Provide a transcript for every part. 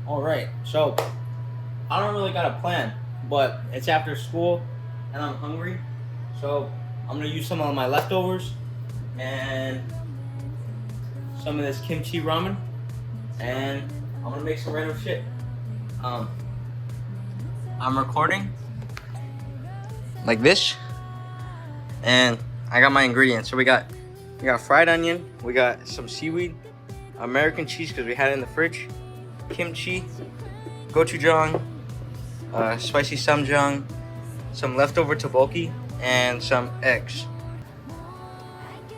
Alright, so I don't really got a plan, but it's after school and I'm hungry, so I'm gonna use some of my leftovers and some of this kimchi ramen, and I'm gonna make some random shit. Um, I'm recording like this, and I got my ingredients. So we got fried onion, we got some seaweed, American cheese because we had it in the fridge, kimchi, gochujang, spicy samjang, some leftover tteokbokki, and some eggs.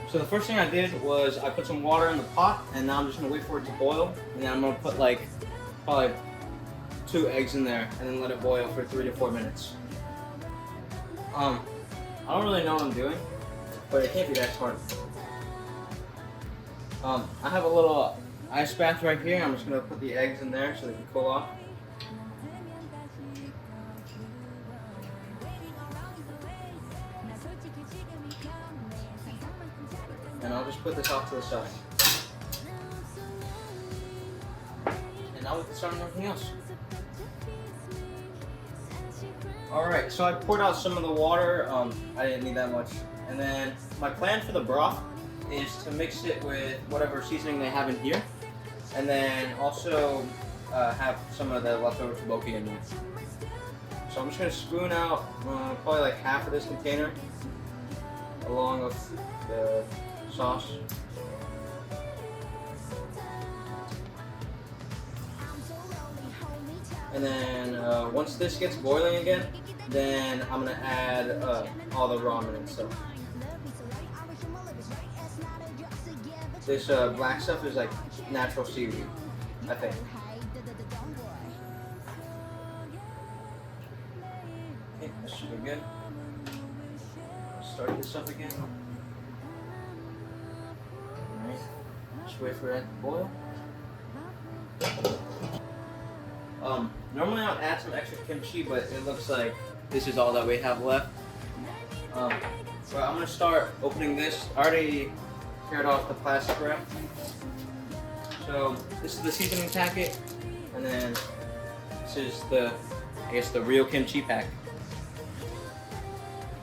So the first thing I did was I put some water in the pot, and now I'm just gonna wait for it to boil, and then I'm gonna put like probably 2 eggs in there, and then let it boil for 3 to 4 minutes. I don't really know what I'm doing, but it can't be that hard. I have a little ice bath right here. I'm just gonna put the eggs in there so they can cool off. And I'll just put this off to the side. And now we can start on everything else. Alright, so I poured out some of the water. I didn't need that much. And then my plan for the broth is to mix it with whatever seasoning they have in here. And then also have some of the leftover tteokbokki in there. So I'm just going to spoon out probably like half of this container along with the sauce. And then once this gets boiling again, then I'm gonna add all the ramen and stuff. This black stuff is like natural seaweed, I think. Okay, that should be good. Start this up again. Alright, just wait for that to boil. Normally I'll add some extra kimchi, but it looks like this is all that we have left. So I'm gonna start opening this. I already teared off the plastic wrap. So this is the seasoning packet, and then this is the, I guess, the real kimchi pack.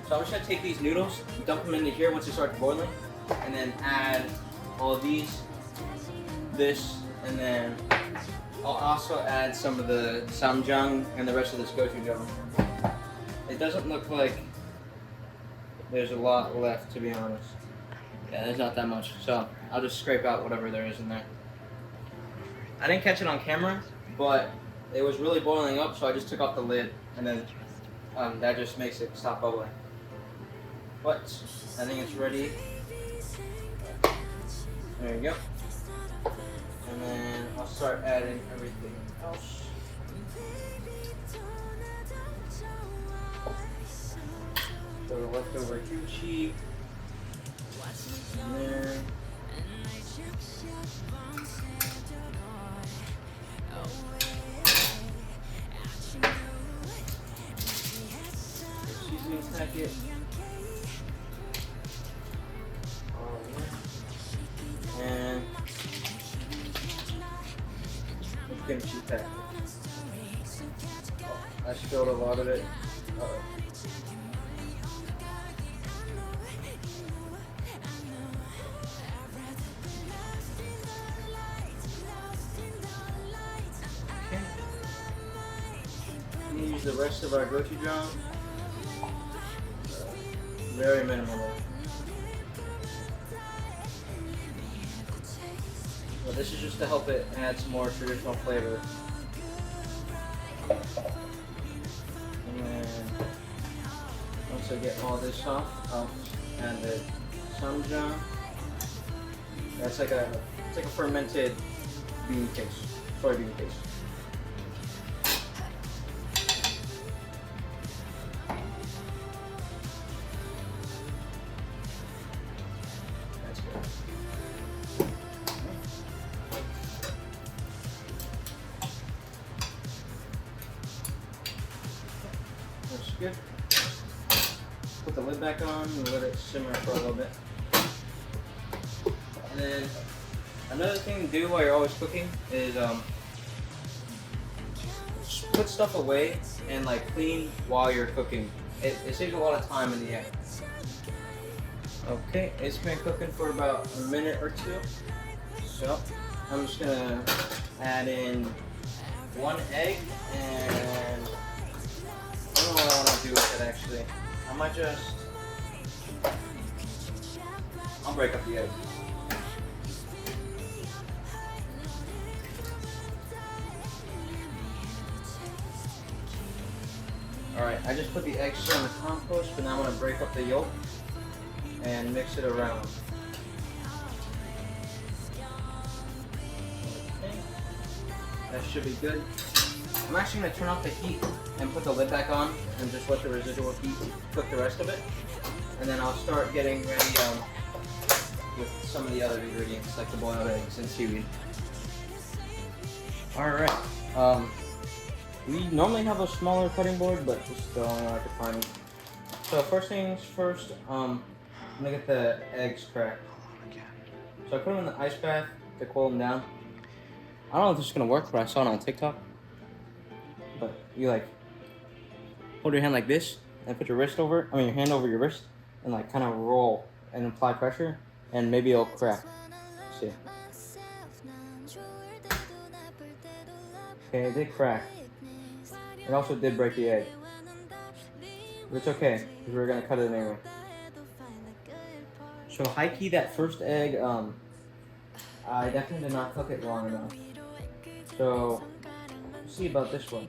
So I'm just gonna take these noodles, dump them into here once they start boiling, and then add all of these, this, and then I'll also add some of the samjang and the rest of this gochujang. It doesn't look like there's a lot left, to be honest. Yeah, there's not that much, so I'll just scrape out whatever there is in there. I didn't catch it on camera, but it was really boiling up, so I just took off the lid, and then that just makes it stop bubbling. But I think it's ready. There you go. And then I'll start adding everything else. So the leftover kimchi in there. The seasoning packet. And kimchi packet. Oh, I spilled a lot of it. Uh-oh. Okay. I'm gonna use the rest of our gochujang. Very minimal. Well, this is just to help it add some more traditional flavor. And then once I get all this off, I'll add the samjang. That's like it's like a fermented bean paste, soybean paste. That's good. That's good. Put the lid back on and let it simmer for a little bit. And then another thing to do while you're always cooking is put stuff away and like clean while you're cooking. It saves a lot of time in the end. Okay, it's been cooking for about a minute or two. So I'm just gonna add in 1 egg, and I don't know what I want to do with it actually. I might just, I'll break up the egg. Alright, I just put the eggs here in the compost, but now I'm going to break up the yolk and mix it around. Okay. That should be good. I'm actually going to turn off the heat and put the lid back on and just let the residual heat cook the rest of it. And then I'll start getting ready with some of the other ingredients like the boiled eggs and seaweed. Alright. We normally have a smaller cutting board, but this is the only one I could find. So first things first, I'm gonna get the eggs cracked. So I put them in the ice bath to cool them down. I don't know if this is gonna work, but I saw it on TikTok. But you like hold your hand like this and put your wrist over it. I mean your hand over your wrist and like kind of roll and apply pressure, and maybe it'll crack. Let's see. Okay, it did crack. It also did break the egg. But it's okay, because we're going to cut it anyway. So high key, that first egg, I definitely did not cook it long enough. So, let's see about this one.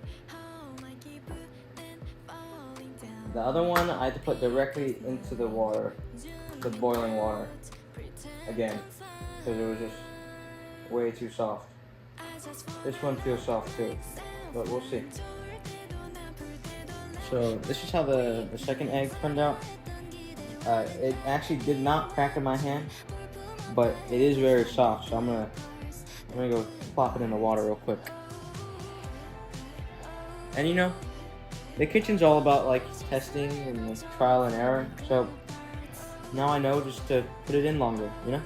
The other one, I had to put directly into the water, the boiling water, again, because it was just way too soft. This one feels soft too, but we'll see. So this is how the second egg turned out. It actually did not crack in my hand, but it is very soft. So I'm gonna go plop it in the water real quick. And you know, the kitchen's all about like testing and like, trial and error. So now I know just to put it in longer, you know.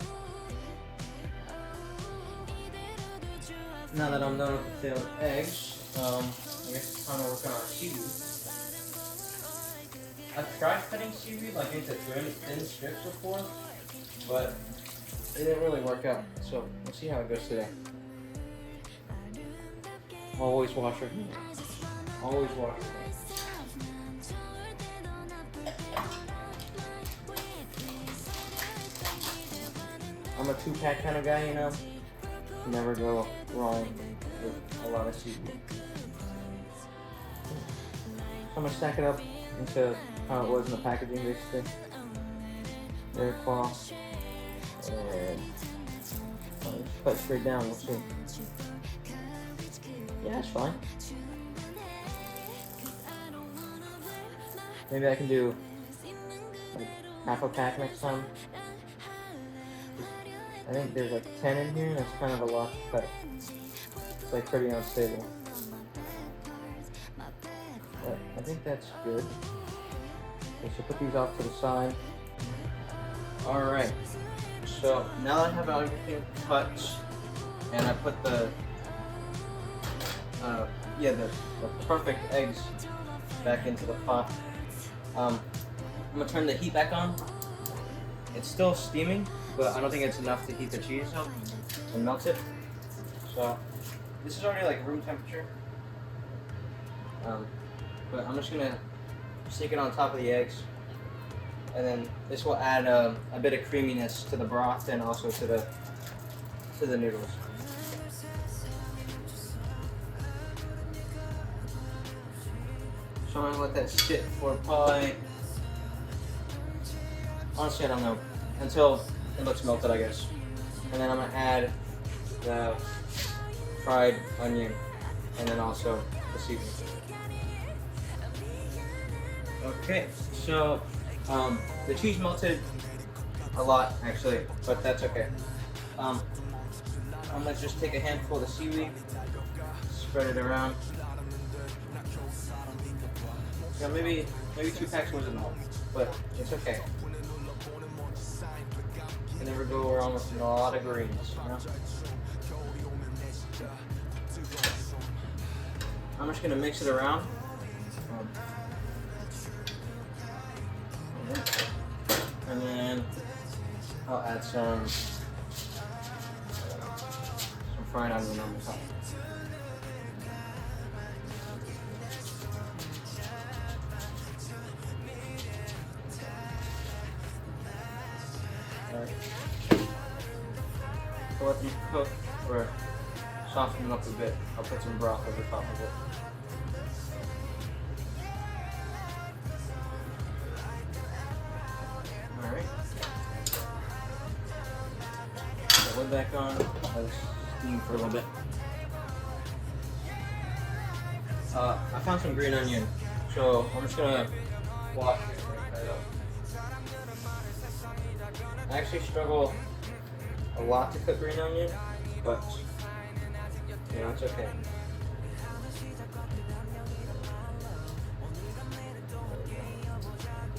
Now that I'm done with the failed eggs, I guess it's time to work on our seaweed. I've tried cutting seaweed like into thin strips before, but it didn't really work out. So we'll see how it goes today. Always wash your hands. Always wash your hands. I'm a 2-pack kind of guy, you know. Never go wrong with a lot of seaweed. So I'm gonna stack it up into how it was in the packaging, basically. Very cloth. And just cut straight down, we'll see. Yeah, that's fine. Maybe I can do like half a pack next time. I think there's like 10 in here, and that's kind of a lot to cut. It's like pretty unstable. But I think that's good. Okay, so put these off to the side. Alright, so now that I have everything cut, and I put the perfect eggs back into the pot, I'm gonna turn the heat back on. It's still steaming, but I don't think it's enough to heat the cheese up and melt it. So this is already like room temperature. But I'm just gonna stick it on top of the eggs, and then this will add a bit of creaminess to the broth and also to the noodles. So I'm gonna let that sit for probably, honestly I don't know, until it looks melted, I guess. And then I'm gonna add the fried onion and then also the seaweed. Okay, so the cheese melted a lot actually, but that's okay. I'm gonna just take a handful of the seaweed, spread it around. Yeah, maybe 2 packs wasn't enough, but it's okay. You never go wrong with a lot of greens, you know? I'm just gonna mix it around. And then I'll add some fried onion on the top. Alright. So let them cook or soften them up a bit. I'll put some broth over top of it. Alright. Put the lid back on. Let it steam for a little bit. I found some green onion, so I'm just gonna wash it right up. I actually struggle a lot to cook green onion, but you know, it's okay.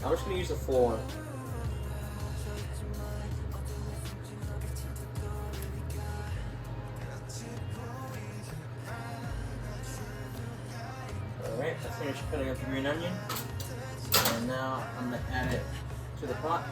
I'm just gonna use the full one. Alright, I finished cutting up the green onion. And now I'm gonna add it to the pot.